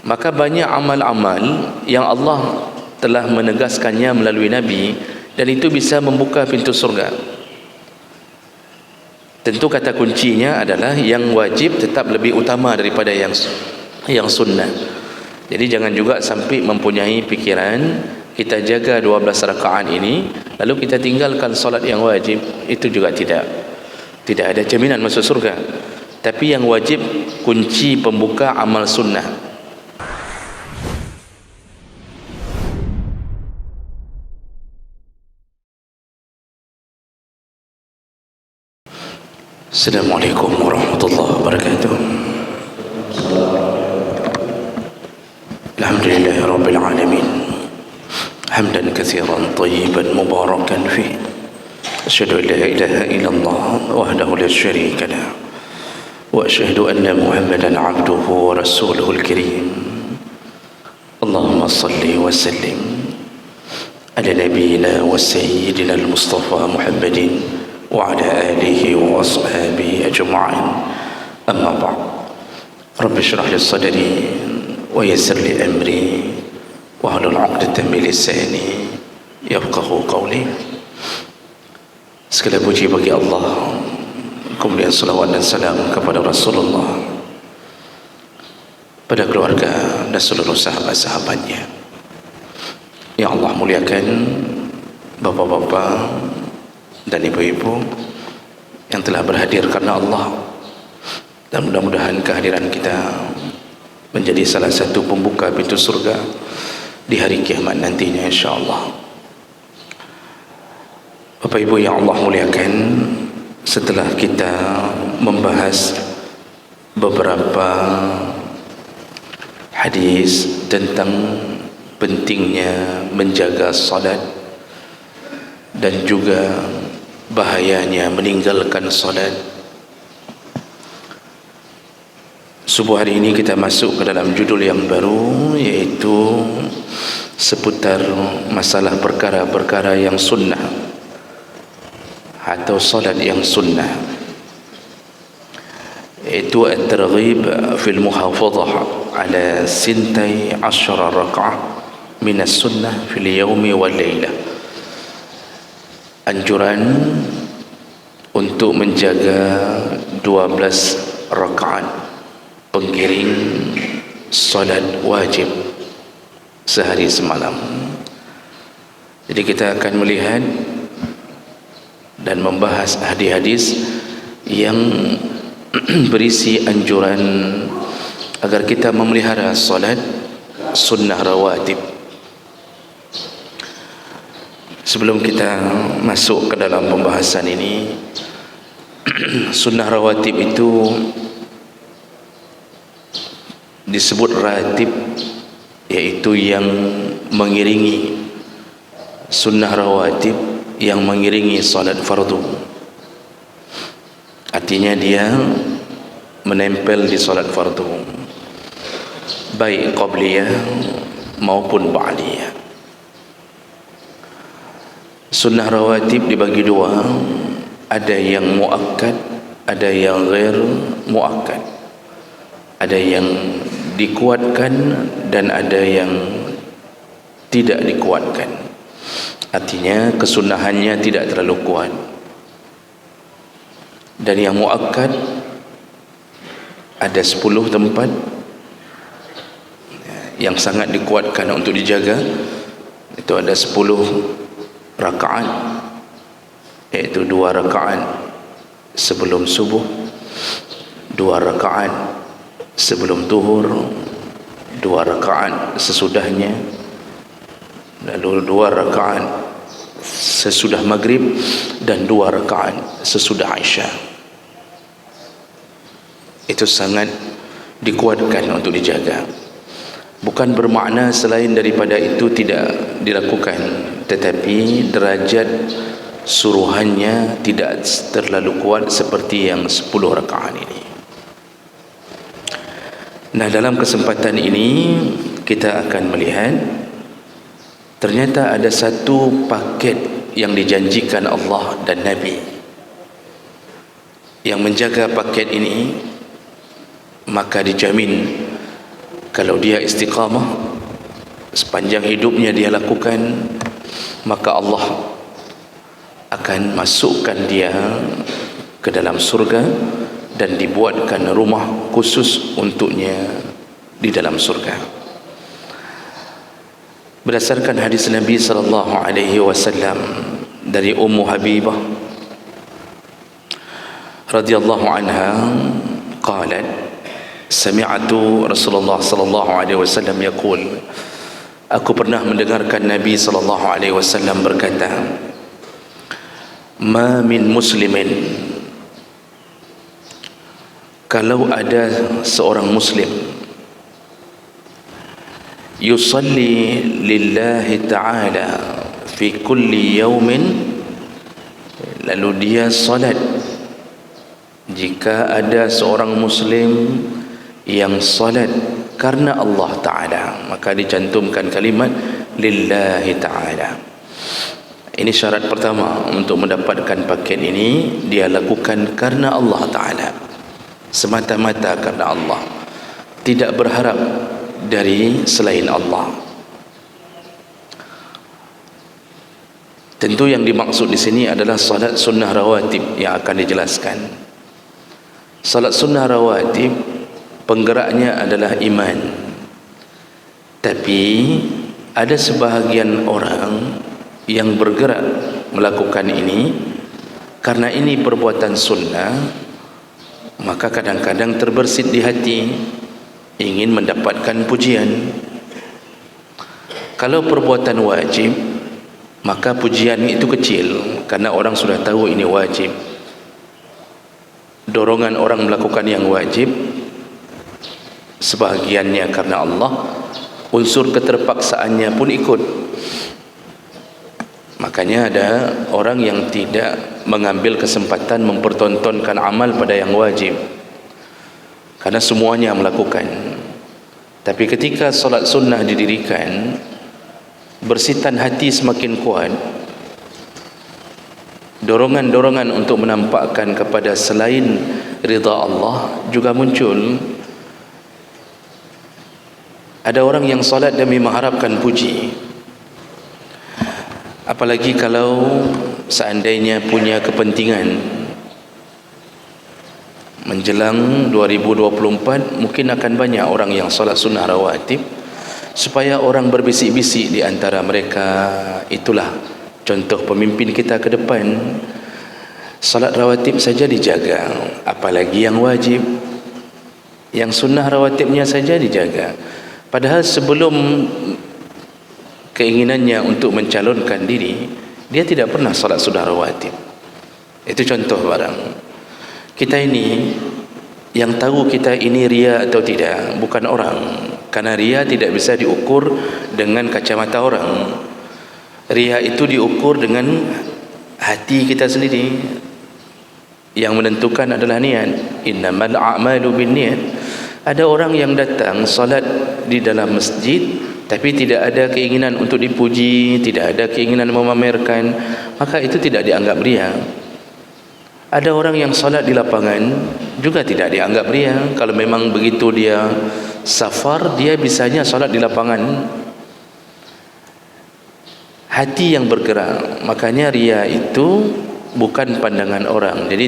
Maka banyak amal-amal yang Allah telah menegaskannya melalui Nabi, dan itu bisa membuka pintu surga. Tentu kata kuncinya adalah yang wajib tetap lebih utama daripada yang sunnah. Jadi jangan juga sampai mempunyai pikiran kita jaga 12 rakaat ini lalu kita tinggalkan solat yang wajib. Itu juga tidak ada jaminan masuk surga. Tapi yang wajib kunci pembuka amal sunnah. Assalamualaikum warahmatullahi wabarakatuh. Alhamdulillahi rabbil alamin. Hamdan katsiran tayyiban mubarakan fi. Asyhadu an la ilaha illallah wahdahu la syarika lah. Wa asyhadu anna Muhammadan abduhu wa rasuluhul karim. Allahumma salli wa sallim ala nabiyyina wa sayyidina al-Mustafa Muhammadin wa ala alihi wa ashabihi ajma'in. Amma ba'd. Rabbi shrah li sadri wa yassir li amri wahlul 'uqdatam min lisani yafqahu qawli. Segala puji bagi Allah, kemudian salawat dan salam kepada Rasulullah, pada keluarga dan seluruh sahabat-sahabatnya. Ya Allah muliakan bapak-bapak dan ibu-ibu yang telah berhadir karena Allah, dan mudah-mudahan kehadiran kita menjadi salah satu pembuka pintu surga di hari kiamat nantinya insyaAllah. Bapak Ibu yang Allah muliakan, setelah kita membahas beberapa hadis tentang pentingnya menjaga salat dan juga bahayanya meninggalkan salat, subuh hari ini kita masuk ke dalam judul yang baru, yaitu seputar masalah perkara-perkara yang sunnah atau salat yang sunnah, yaitu at-targhib fil muhafadhah ala 12 raka'ah min as-sunnah fil yawmi wal laylah. Anjuran untuk menjaga 12 rakaat pengiring salat wajib sehari semalam. Jadi kita akan melihat dan membahas hadis-hadis yang berisi anjuran agar kita memelihara salat sunnah rawatib. Sebelum kita masuk ke dalam pembahasan ini, sunnah rawatib itu disebut ratib, yaitu yang mengiringi, sunnah rawatib yang mengiringi salat fardu. Artinya dia menempel di salat fardu, baik qabliyah maupun ba'diyah. Sunnah rawatib dibagi dua, ada yang muakkad, ada yang ghair muakkad. Ada yang dikuatkan dan ada yang tidak dikuatkan. Artinya kesunahannya tidak terlalu kuat. Dan yang muakkad ada 10 tempat yang sangat dikuatkan untuk dijaga. Itu ada 10 rakaat, yaitu 2 rakaat sebelum subuh, 2 rakaat sebelum zuhur, 2 rakaat sesudahnya, lalu 2 rakaat sesudah maghrib, dan 2 rakaat sesudah Isya. Itu sangat dikuatkan untuk dijaga. Bukan bermakna selain daripada itu tidak dilakukan, tetapi derajat suruhannya tidak terlalu kuat seperti yang 10 rakaat ini. Nah, dalam kesempatan ini kita akan melihat ternyata ada satu paket yang dijanjikan Allah dan Nabi yang menjaga paket ini, maka dijamin Kalau dia istiqamah, sepanjang hidupnya dia lakukan, maka Allah akan masukkan dia ke dalam surga dan dibuatkan rumah khusus untuknya di dalam surga. Berdasarkan hadis Nabi sallallahu alaihi wasallam dari Ummu Habibah radhiyallahu anha, qalat sami'tu Rasulullah sallallahu alaihi wasallam yaqul, aku pernah mendengarkan Nabi sallallahu alaihi wasallam berkata, ma min muslimin, kalau ada seorang muslim yusalli lillahi ta'ala fi kulli yawmin, lalu dia salat, jika ada seorang muslim yang salat karena Allah Ta'ala, maka dicantumkan kalimat lillahi ta'ala. Ini syarat pertama untuk mendapatkan paket ini, dia lakukan karena Allah Ta'ala, semata-mata karena Allah, tidak berharap dari selain Allah. Tentu yang dimaksud di sini adalah salat sunnah rawatib yang akan dijelaskan. Salat sunnah rawatib penggeraknya adalah iman, tapi ada sebahagian orang yang bergerak melakukan ini karena ini perbuatan sunnah, maka kadang-kadang terbersit di hati ingin mendapatkan pujian. Kalau perbuatan wajib, maka pujian itu kecil karena orang sudah tahu ini wajib. Dorongan orang melakukan yang wajib sebahagiannya karena Allah, unsur keterpaksaannya pun ikut. Makanya ada orang yang tidak mengambil kesempatan mempertontonkan amal pada yang wajib karena semuanya melakukan. Tapi ketika solat sunnah didirikan, bersitan hati semakin kuat, dorongan-dorongan untuk menampakkan kepada selain ridha Allah juga muncul. Ada orang yang salat demi mengharapkan puji, apalagi kalau seandainya punya kepentingan menjelang 2024, mungkin akan banyak orang yang salat sunnah rawatib supaya orang berbisik-bisik di antara mereka, itulah contoh pemimpin kita ke depan. Salat rawatib saja dijaga, apalagi yang wajib. Yang sunnah rawatibnya saja dijaga, padahal sebelum keinginannya untuk mencalonkan diri, dia tidak pernah salat sunnah rawatib. Itu contoh barang. Kita ini, yang tahu kita ini ria atau tidak bukan orang, karena ria tidak bisa diukur dengan kacamata orang. Ria itu diukur dengan hati kita sendiri. Yang menentukan adalah niat. Innamal a'malu binniyat. Ada orang yang datang salat di dalam masjid tapi tidak ada keinginan untuk dipuji, tidak ada keinginan memamerkan, maka itu tidak dianggap ria. Ada orang yang salat di lapangan juga tidak dianggap ria. Kalau memang begitu dia safar, dia bisanya salat di lapangan. Hati yang bergerak, makanya ria itu bukan pandangan orang. Jadi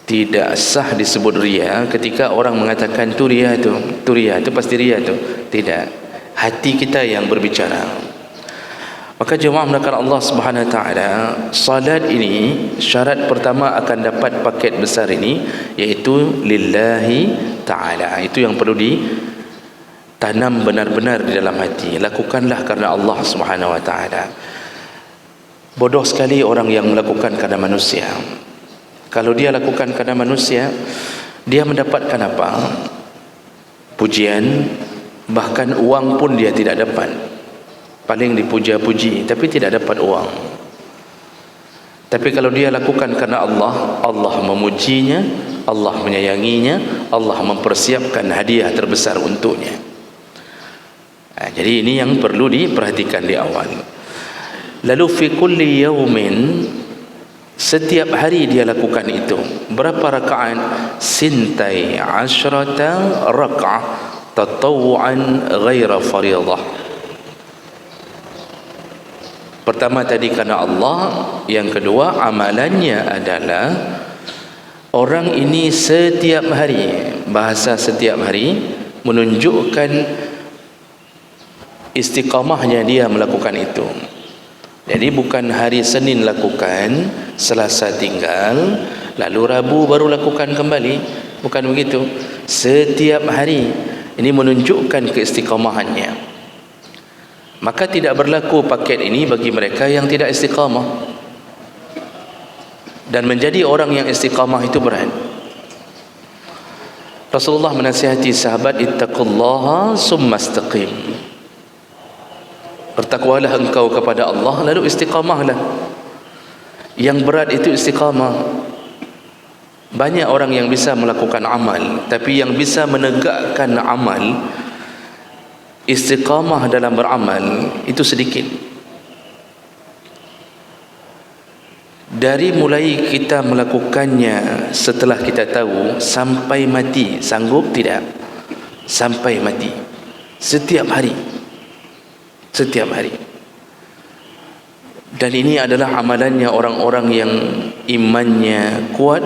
tidak sah disebut ria ketika orang mengatakan tu ria itu pasti ria itu. Tidak, hati kita yang berbicara. Maka jemaah melakukan Allah Subhanahu wa taala, salat ini syarat pertama akan dapat paket besar ini, yaitu lillahi taala. Itu yang perlu ditanam benar-benar di dalam hati. Lakukanlah karena Allah Subhanahu wa taala. Bodoh sekali orang yang melakukan karena manusia. Kalau dia lakukan karena manusia, dia mendapatkan apa? Pujian, bahkan uang pun dia tidak dapat. Paling dipuja-puji tapi tidak dapat uang. Tapi kalau dia lakukan karena Allah, Allah memujinya, Allah menyayanginya, Allah mempersiapkan hadiah terbesar untuknya. Jadi ini yang perlu diperhatikan di awal. Lalu fi kulli yaumin, Setiap hari dia lakukan itu. Berapa rakaat? Sintai asyrata raka'ah tatawu'an ghaira faridah. Pertama tadi kerana Allah, yang kedua amalannya adalah orang ini setiap hari, bahasa setiap hari menunjukkan istiqamahnya dia melakukan itu. Jadi bukan hari Senin lakukan, Selasa tinggal, lalu Rabu baru lakukan kembali. Bukan begitu. Setiap hari. Ini menunjukkan keistiqamahannya. Maka tidak berlaku paket ini bagi mereka yang tidak istiqamah. Dan menjadi orang yang istiqamah itu berat. Rasulullah menasihati sahabat, ittaqullaha summa istaqim. Bertakwalah engkau kepada Allah, lalu istiqamahlah. Yang berat itu istiqamah. Banyak orang yang bisa melakukan amal, tapi yang bisa menegakkan amal, istiqamah dalam beramal, itu sedikit. Dari mulai kita melakukannya setelah kita tahu sampai mati, sanggup tidak? Sampai mati. Setiap hari. Setiap hari. Dan ini adalah amalannya orang-orang yang imannya kuat,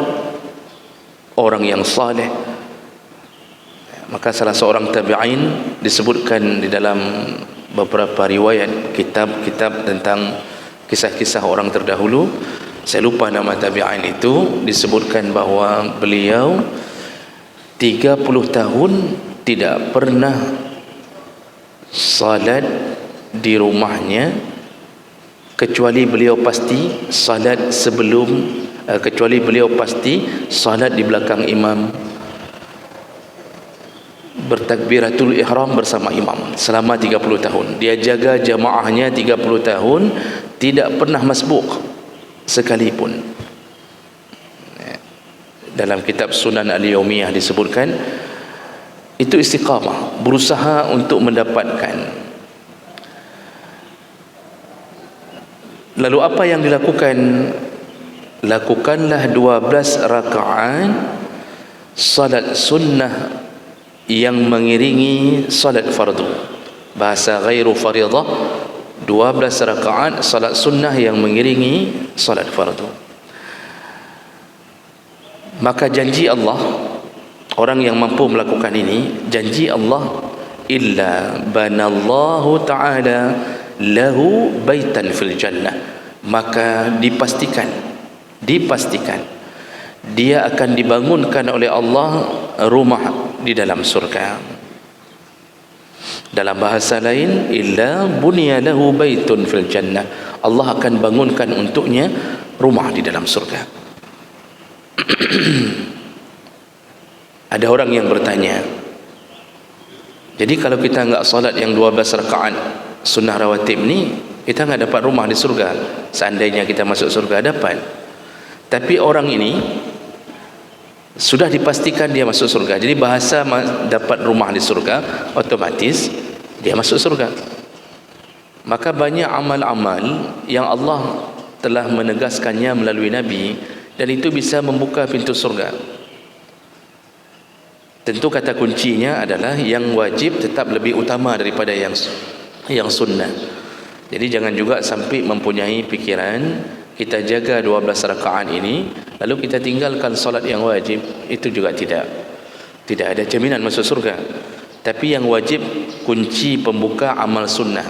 orang yang saleh. Maka salah seorang tabi'in disebutkan di dalam beberapa riwayat kitab-kitab tentang kisah-kisah orang terdahulu, saya lupa nama tabi'in itu, disebutkan bahawa beliau 30 tahun tidak pernah salat di rumahnya, kecuali beliau pasti salat sebelum, kecuali beliau pasti salat di belakang imam, bertakbiratul ihram bersama imam selama 30 tahun. Dia jaga jamaahnya 30 tahun, tidak pernah masbuk sekalipun. Dalam kitab Sunan Al-Yaumiyah disebutkan itu istiqamah, berusaha untuk mendapatkan. Lalu apa yang dilakukan? Lakukanlah 12 rakaat salat sunnah yang mengiringi salat fardu. Bahasa ghairu faridah, 12 rakaat salat sunnah yang mengiringi salat fardu. Maka janji Allah, orang yang mampu melakukan ini, janji Allah, illa banallahu ta'ala lahu baitan fil jannah, maka dipastikan dia akan dibangunkan oleh Allah rumah di dalam surga. Dalam bahasa lain, illa bunya lahu baitun fil jannah, Allah akan bangunkan untuknya rumah di dalam surga. Ada orang yang bertanya, jadi kalau kita enggak salat yang 12 rakaat sunnah rawatib ni, kita enggak dapat rumah di surga. Seandainya kita masuk surga, dapat. Tapi orang ini sudah dipastikan dia masuk surga. Jadi bahasa dapat rumah di surga, otomatis dia masuk surga. Maka banyak amal-amal yang Allah telah menegaskannya melalui Nabi, dan itu bisa membuka pintu surga. Tentu kata kuncinya adalah yang wajib tetap lebih utama daripada yang sunnah. Jadi jangan juga sampai mempunyai pikiran kita jaga 12 rakaat ini lalu kita tinggalkan solat yang wajib. Itu juga tidak ada jaminan masuk surga. Tapi yang wajib, kunci pembuka amal sunnah.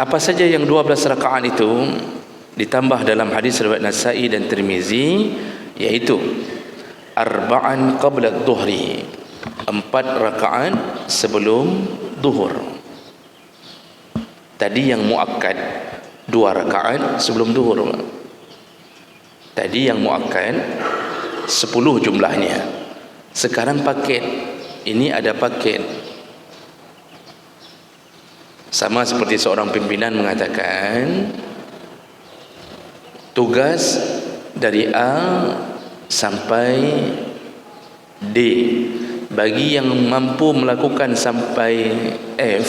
Apa saja yang 12 rakaat itu? Ditambah dalam hadis riwayat Nasa'i dan Tirmizi, yaitu arba'an qabla dhuhri, 4 rakaat sebelum duhur. Tadi yang muakkad 2 rakaat sebelum duhur. Tadi yang muakkad 10 jumlahnya. Sekarang paket. Ini ada paket. Sama seperti seorang pimpinan mengatakan, tugas dari A sampai D, bagi yang mampu melakukan sampai F,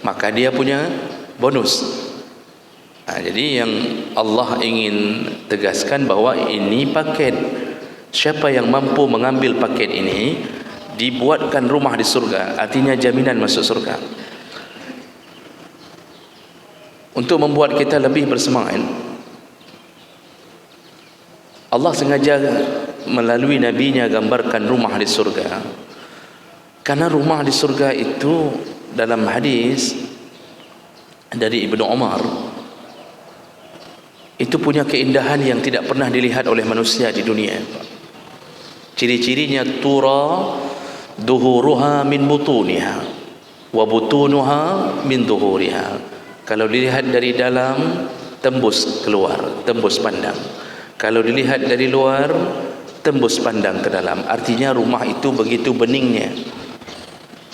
maka dia punya bonus. Jadi yang Allah ingin tegaskan bahawa ini paket. Siapa yang mampu mengambil paket ini, dibuatkan rumah di surga, artinya jaminan masuk surga. Untuk membuat kita lebih bersemangat, Allah sengaja melalui nabinya gambarkan rumah di surga. Karena rumah di surga itu dalam hadis dari Ibnu Umar itu punya keindahan yang tidak pernah dilihat oleh manusia di dunia. Ciri-cirinya tura duhuruha min butuniha wa butunuha min duhuriha. Kalau dilihat dari dalam, tembus keluar, tembus pandang. Kalau dilihat dari luar, tembus pandang ke dalam. Artinya rumah itu begitu beningnya.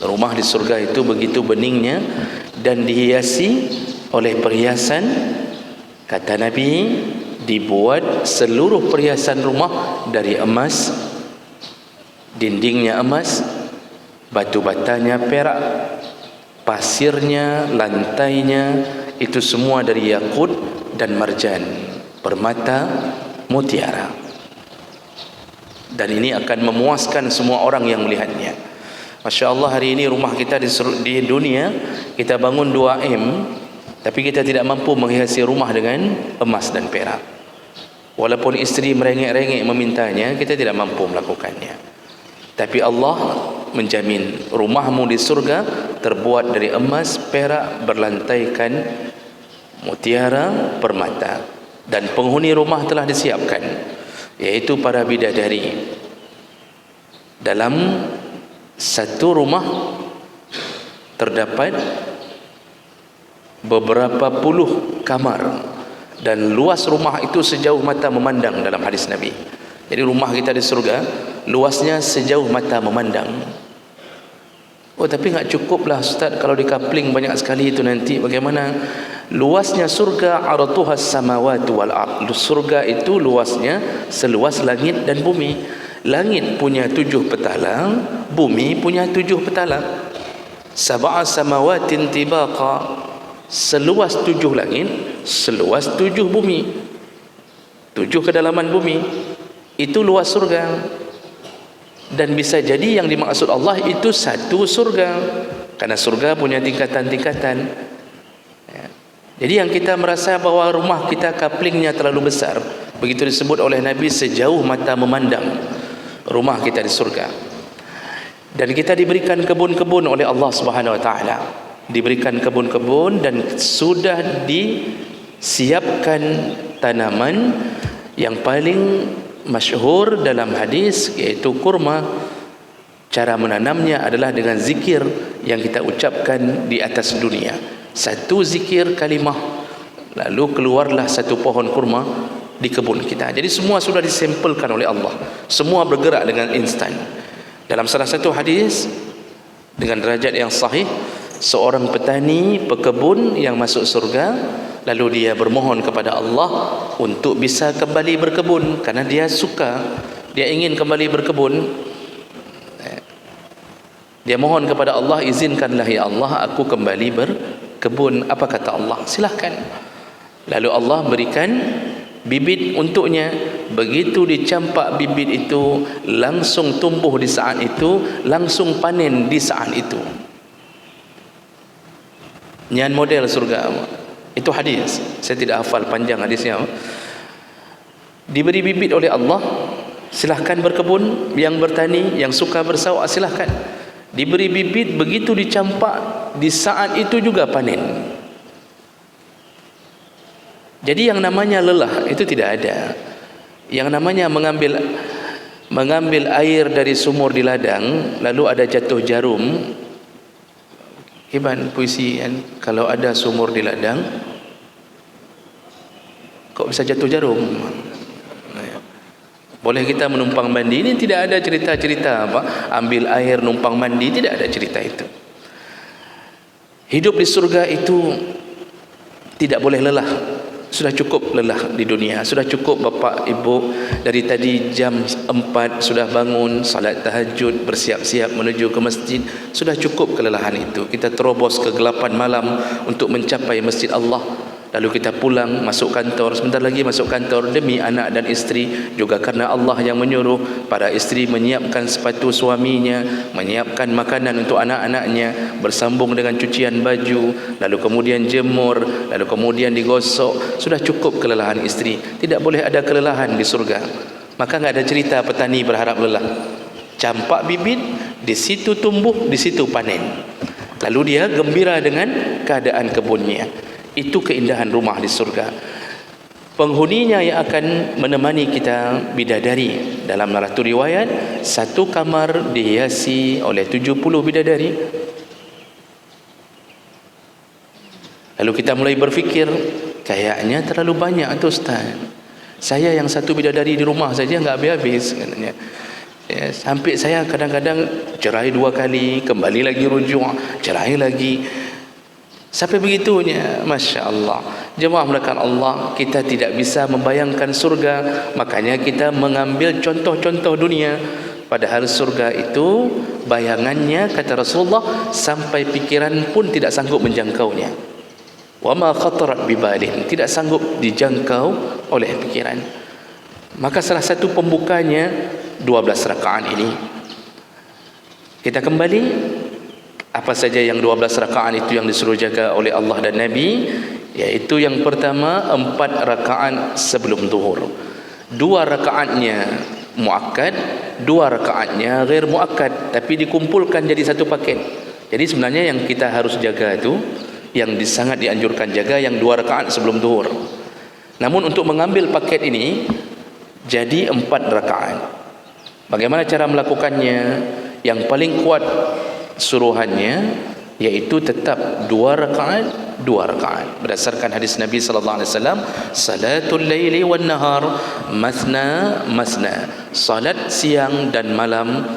Rumah di surga itu begitu beningnya dan dihiasi oleh perhiasan. Kata Nabi, dibuat seluruh perhiasan rumah dari emas, dindingnya emas, batu batanya perak, pasirnya, lantainya, itu semua dari yakut dan marjan, permata, mutiara. Dan ini akan memuaskan semua orang yang melihatnya. Masya Allah, hari ini rumah kita di dunia, kita bangun 2M, tapi kita tidak mampu menghiasi rumah dengan emas dan perak. Walaupun isteri merengek-rengek memintanya, kita tidak mampu melakukannya. Tapi Allah menjamin rumahmu di surga terbuat dari emas, perak, berlantaikan mutiara, permata. Dan penghuni rumah telah disiapkan, yaitu para bidadari. Dalam satu rumah terdapat beberapa puluh kamar, dan luas rumah itu sejauh mata memandang dalam hadis Nabi. Jadi rumah kita di surga luasnya sejauh mata memandang. Oh, tapi enggak cukuplah Ustaz kalau dikapling banyak sekali itu nanti bagaimana? Luasnya surga aratuhas samawati wal ard. Surga itu luasnya seluas langit dan bumi. Langit punya 7 petalang, bumi punya 7 petalang. Sab'a samawatin tibaqa. Seluas 7 langit, seluas 7 bumi. 7 kedalaman bumi. Itu luas surga. Dan bisa jadi yang dimaksud Allah itu satu surga, karena surga punya tingkatan-tingkatan. Jadi yang kita merasa bahwa rumah kita kaplingnya terlalu besar, begitu disebut oleh Nabi sejauh mata memandang rumah kita di surga. Dan kita diberikan kebun-kebun oleh Allah Subhanahu wa taala. Diberikan kebun-kebun dan sudah disiapkan tanaman yang paling masyhur dalam hadis, yaitu kurma. Cara menanamnya adalah dengan zikir yang kita ucapkan di atas dunia. Satu zikir kalimah, lalu keluarlah satu pohon kurma di kebun kita. Jadi semua sudah disampelkan oleh Allah. Semua bergerak dengan instan. Dalam salah satu hadis dengan derajat yang sahih, seorang petani pekebun yang masuk surga, lalu dia bermohon kepada Allah untuk bisa kembali berkebun, karena dia suka, dia ingin kembali berkebun. Dia mohon kepada Allah, izinkanlah ya Allah aku kembali berkebun. Apa kata Allah? Silahkan. Lalu Allah berikan bibit untuknya. Begitu dicampak bibit itu, langsung tumbuh di saat itu, langsung panen di saat itu. Nyan model surga. Itu hadis. Saya tidak hafal panjang hadisnya. Diberi bibit oleh Allah, silahkan berkebun. Yang bertani, yang suka bersawah, silahkan. Diberi bibit, begitu dicampak, di saat itu juga panen. Jadi yang namanya lelah itu tidak ada. Yang namanya mengambil air dari sumur di ladang, lalu ada jatuh jarum. Iban puisi kan, kalau ada sumur di ladang kok bisa jatuh jarum? Boleh kita menumpang mandi? Ini tidak ada cerita-cerita apa ambil air numpang mandi, tidak ada cerita itu. Hidup di surga itu tidak boleh lelah. Sudah cukup lelah di dunia. Sudah cukup bapak ibu dari tadi jam 4 sudah bangun, salat tahajud, bersiap-siap menuju ke masjid. Sudah cukup kelelahan itu. Kita terobos kegelapan malam untuk mencapai masjid Allah. lalu kita pulang masuk kantor, sebentar lagi masuk kantor demi anak dan isteri, juga karena Allah yang menyuruh para isteri menyiapkan sepatu suaminya, menyiapkan makanan untuk anak-anaknya, bersambung dengan cucian baju, lalu kemudian jemur, lalu kemudian digosok. Sudah cukup kelelahan isteri, tidak boleh ada kelelahan di surga. Maka enggak ada cerita petani berharap lelah. Campak bibit, di situ tumbuh, di situ panen, lalu dia gembira dengan keadaan kebunnya. Itu keindahan rumah di surga. Penghuninya yang akan menemani kita bidadari. Dalam satu riwayat, satu kamar dihiasi oleh 70 bidadari. Lalu kita mulai berfikir, kayaknya terlalu banyak tu Ustaz. Saya yang satu bidadari di rumah saja enggak habis-habis katanya. Ya, sampai saya kadang-kadang cerai 2 kali, kembali lagi rujuk, cerai lagi. Sampai begitunya, Masya Allah. Jemaah melakukan Allah, kita tidak bisa membayangkan surga, makanya kita mengambil contoh-contoh dunia. Padahal surga itu bayangannya, kata Rasulullah, sampai pikiran pun tidak sanggup menjangkaunya. Wa ma khatarat bibalin, tidak sanggup dijangkau oleh pikiran. Maka salah satu pembukanya 12 rakaat ini. Kita kembali, apa saja yang 12 rakaat itu yang disuruh jaga oleh Allah dan Nabi, yaitu yang pertama 4 rakaat sebelum zuhur. 2 rakaatnya muakkad, 2 rakaatnya ghair muakkad, tapi dikumpulkan jadi satu paket. Jadi sebenarnya yang kita harus jaga itu, yang sangat dianjurkan jaga yang 2 rakaat sebelum zuhur. Namun untuk mengambil paket ini jadi 4 rakaat. Bagaimana cara melakukannya? Yang paling kuat suruhannya yaitu tetap 2 rakaat 2 rakaat berdasarkan hadis Nabi sallallahu alaihi wasallam, salatul laili wan nahar masna masna, salat siang dan malam,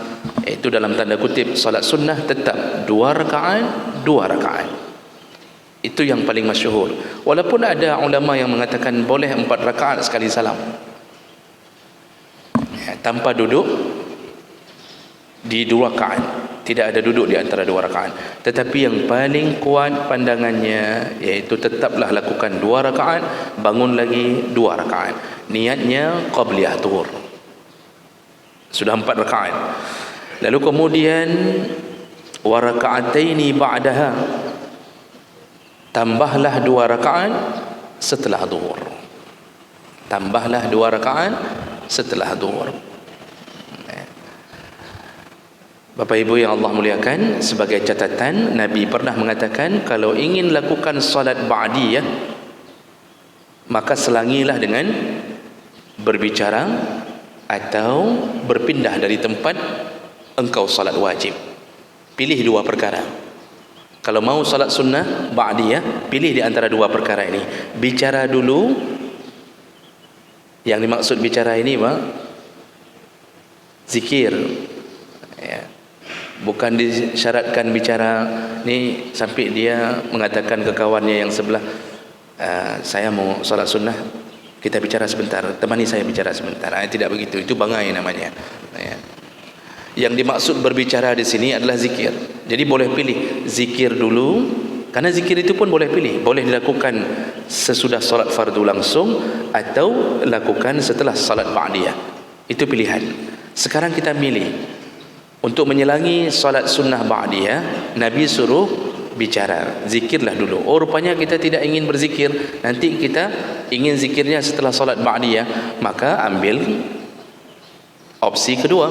itu dalam tanda kutip salat sunnah, tetap 2 rakaat 2 rakaat. Itu yang paling masyhur. Walaupun ada ulama yang mengatakan boleh 4 rakaat sekali salam, ya, tanpa duduk di 2 rakaat, tidak ada duduk di antara 2 rakaat. Tetapi yang paling kuat pandangannya yaitu tetaplah lakukan 2 rakaat, bangun lagi 2 rakaat. Niatnya qabliyah zuhur. Sudah 4 rakaat. Lalu kemudian wa raka'ataini ba'daha, tambahlah 2 rakaat setelah zuhur. Tambahlah 2 rakaat setelah zuhur. Bapak Ibu yang Allah muliakan, sebagai catatan, Nabi pernah mengatakan kalau ingin lakukan salat ba'diyah, maka selangilah dengan berbicara atau berpindah dari tempat engkau salat wajib. Pilih 2 perkara. Kalau mau salat sunnah ba'diyah, pilih di antara 2 perkara ini. Bicara dulu. Yang dimaksud bicara ini, Pak, zikir, ya. Bukan disyaratkan bicara ni sampai dia mengatakan ke kawannya yang sebelah, saya mau solat sunnah, kita bicara sebentar, temani saya bicara sebentar. Tidak begitu, itu bangai namanya, ya. Yang dimaksud berbicara di sini adalah zikir. Jadi boleh pilih zikir dulu, karena zikir itu pun boleh pilih, boleh dilakukan sesudah solat fardu langsung atau lakukan setelah solat ba'diyah. Itu pilihan. Sekarang kita milih. Untuk menyelangi salat sunnah ba'diyah, Nabi suruh bicara, zikirlah dulu. Oh, rupanya kita tidak ingin berzikir, nanti kita ingin zikirnya setelah salat ba'diyah, maka ambil opsi kedua,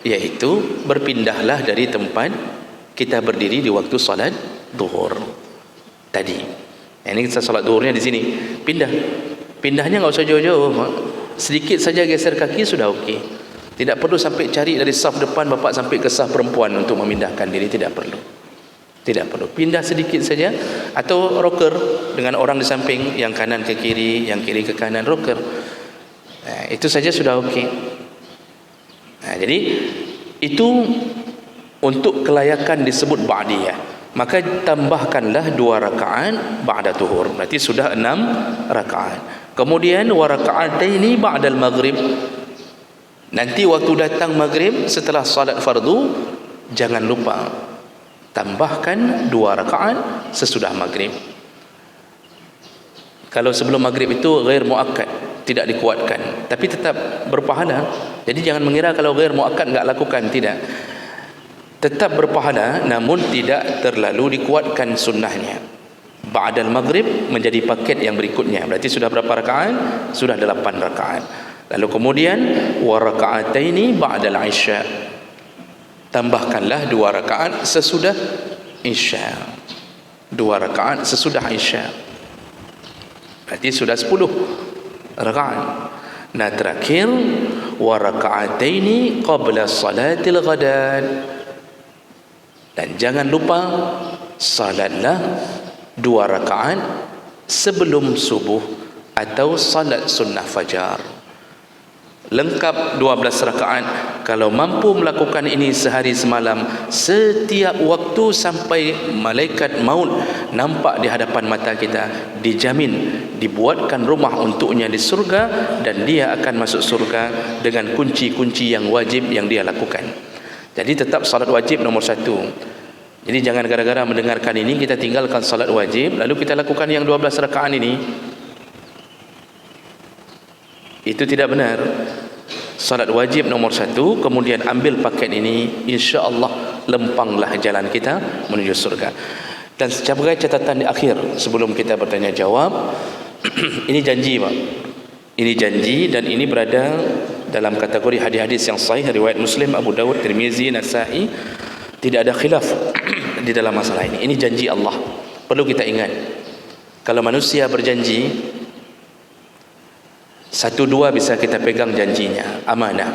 yaitu berpindahlah dari tempat kita berdiri di waktu salat zuhur tadi. Ini kita salat zuhurnya di sini, pindahnya enggak usah jauh-jauh, sedikit saja geser kaki sudah okey. Tidak perlu sampai cari dari saf depan bapak sampai ke saf perempuan untuk memindahkan diri, tidak perlu. Tidak perlu. Pindah sedikit saja, atau rocker dengan orang di samping, yang kanan ke kiri, yang kiri ke kanan, rocker. Nah, itu saja sudah okey. Nah, jadi itu untuk kelayakan disebut ba'diyah. Maka tambahkanlah 2 rakaat ba'da zuhur. Berarti sudah 6 rakaat. Kemudian wa raka'ataini ba'dal maghrib. Nanti waktu datang maghrib setelah salat fardu, jangan lupa tambahkan 2 rakaat sesudah maghrib. Kalau sebelum maghrib itu ghair muakkad, tidak dikuatkan, tapi tetap berpahala. Jadi jangan mengira kalau ghair muakkad enggak lakukan, tidak. Tetap berpahala, namun tidak terlalu dikuatkan sunnahnya. Ba'dal maghrib menjadi paket yang berikutnya. Berarti sudah berapa rakaat? Sudah 8 rakaat. Lalu kemudian wa raka'ataini ba'dal isya. Tambahkanlah 2 rakaat sesudah isya. 2 rakaat sesudah isya. Berarti sudah 10 rakaat. Nah, terakhir wa raka'ataini qabla salatil ghadat. Dan jangan lupa salatlah 2 rakaat sebelum subuh atau salat sunnah fajar. Lengkap 12 rakaat. Kalau mampu melakukan ini sehari semalam, setiap waktu sampai malaikat maut nampak di hadapan mata kita, dijamin dibuatkan rumah untuknya di surga, dan dia akan masuk surga dengan kunci-kunci yang wajib yang dia lakukan. Jadi tetap salat wajib nomor 1. Jadi jangan gara-gara mendengarkan ini kita tinggalkan salat wajib lalu kita lakukan yang 12 rakaat ini. Itu tidak benar. Salat wajib nomor 1, kemudian ambil paket ini, insya-Allah lempanglah jalan kita menuju surga. Dan sebagai catatan di akhir sebelum kita bertanya jawab, ini janji, Pak. Ini janji, dan ini berada dalam kategori hadis-hadis yang sahih riwayat Muslim, Abu Dawud, Tirmizi, Nasa'i. Tidak ada khilaf di dalam masalah ini. Ini janji Allah. Perlu kita ingat. Kalau manusia berjanji, 1-2 bisa kita pegang janjinya, amanah.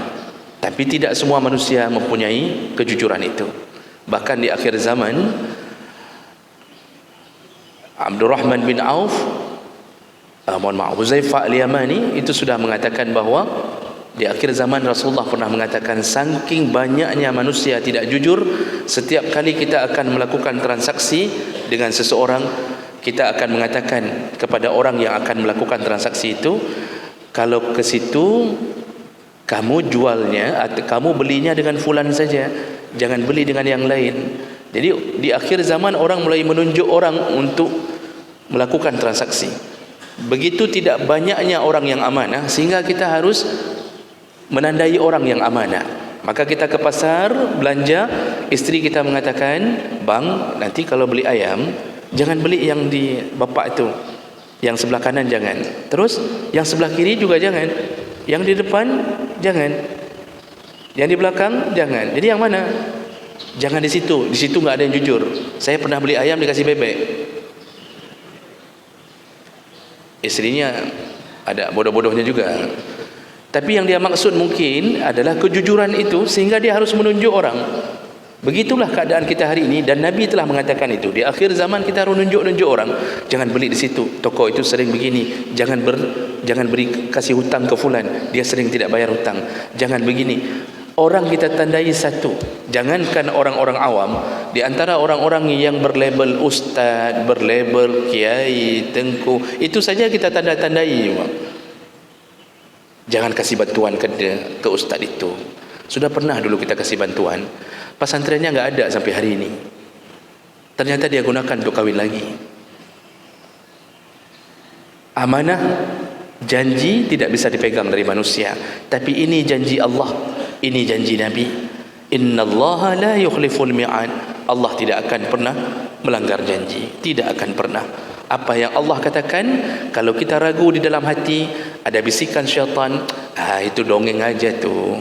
Tapi tidak semua manusia mempunyai kejujuran itu. Bahkan di akhir zaman, Abdurrahman bin Auf, Huzaifah al-Yamani itu sudah mengatakan bahawa di akhir zaman Rasulullah pernah mengatakan, saking banyaknya manusia tidak jujur, setiap kali kita akan melakukan transaksi dengan seseorang, kita akan mengatakan kepada orang yang akan melakukan transaksi itu, kalau ke situ kamu jualnya atau kamu belinya dengan fulan saja, jangan beli dengan yang lain. Jadi di akhir zaman orang mulai menunjuk orang untuk melakukan transaksi. Begitu tidak banyaknya orang yang amanah, sehingga kita harus menandai orang yang amanah. Maka kita ke pasar belanja, isteri kita mengatakan, "Bang, nanti kalau beli ayam jangan beli yang di bapak itu, yang sebelah kanan jangan, terus yang sebelah kiri juga jangan, yang di depan jangan, yang di belakang jangan. Jadi yang mana? Jangan di situ nggak ada yang jujur. Saya pernah beli ayam dikasih bebek." Istrinya ada bodoh-bodohnya juga. Tapi yang dia maksud mungkin adalah kejujuran itu, sehingga dia harus menunjuk orang. Begitulah keadaan kita hari ini, dan Nabi telah mengatakan itu. Di akhir zaman kita harus menunjuk orang. Jangan beli di situ, toko itu sering begini. Jangan beri kasih hutang ke fulan, dia sering tidak bayar hutang. Jangan begini. Orang kita tandai satu. Jangankan orang-orang awam, di antara orang-orang yang berlabel ustaz, berlabel kiai, tengku, itu saja kita tanda-tandai. Jangan kasih bantuan ke ustaz itu. Sudah pernah dulu kita kasih bantuan, pesantrennya nggak ada sampai hari ini. Ternyata dia gunakan untuk kawin lagi. Amanah, janji tidak bisa dipegang dari manusia. Tapi ini janji Allah, ini janji Nabi. Innallaha la yukhliful mi'ad. Allah tidak akan pernah melanggar janji, tidak akan pernah. Apa yang Allah katakan, kalau kita ragu di dalam hati, ada bisikan syaitan, itu dongeng aja tuh.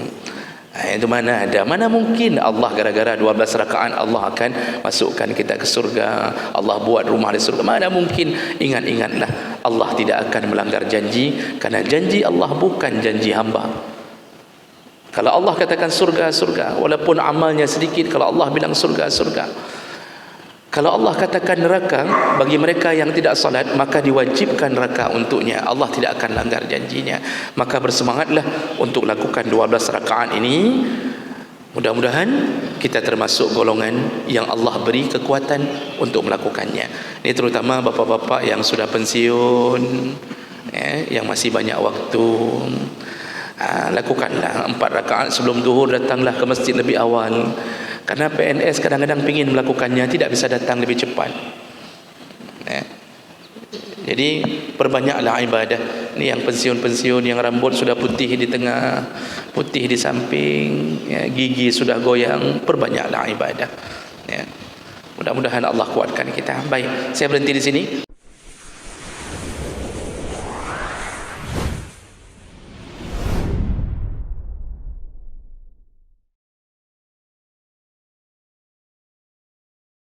Itu mana ada, mana mungkin Allah gara-gara 12 rakaat Allah akan masukkan kita ke surga, Allah buat rumah di surga, mana mungkin. Ingat-ingatlah, Allah tidak akan melanggar janji, karena janji Allah bukan janji hamba. Kalau Allah katakan surga, surga, walaupun amalnya sedikit. Kalau Allah bilang surga, surga. Kalau Allah katakan neraka bagi mereka yang tidak salat, maka diwajibkan neraka untuknya. Allah tidak akan langgar janjinya. Maka bersemangatlah untuk lakukan 12 rakaat ini. Mudah-mudahan kita termasuk golongan yang Allah beri kekuatan untuk melakukannya. Ini terutama bapak-bapak yang sudah pensiun, yang masih banyak waktu. Lakukanlah 4 rakaat sebelum zuhur. Datanglah ke masjid lebih awal. Karena PNS kadang-kadang ingin melakukannya, tidak bisa datang lebih cepat. Jadi perbanyaklah ibadah. Ni yang pensiun-pensiun yang rambut sudah putih di tengah, putih di samping, ya, gigi sudah goyang, perbanyaklah ibadah. Ya. Mudah-mudahan Allah kuatkan kita. Baik, saya berhenti di sini.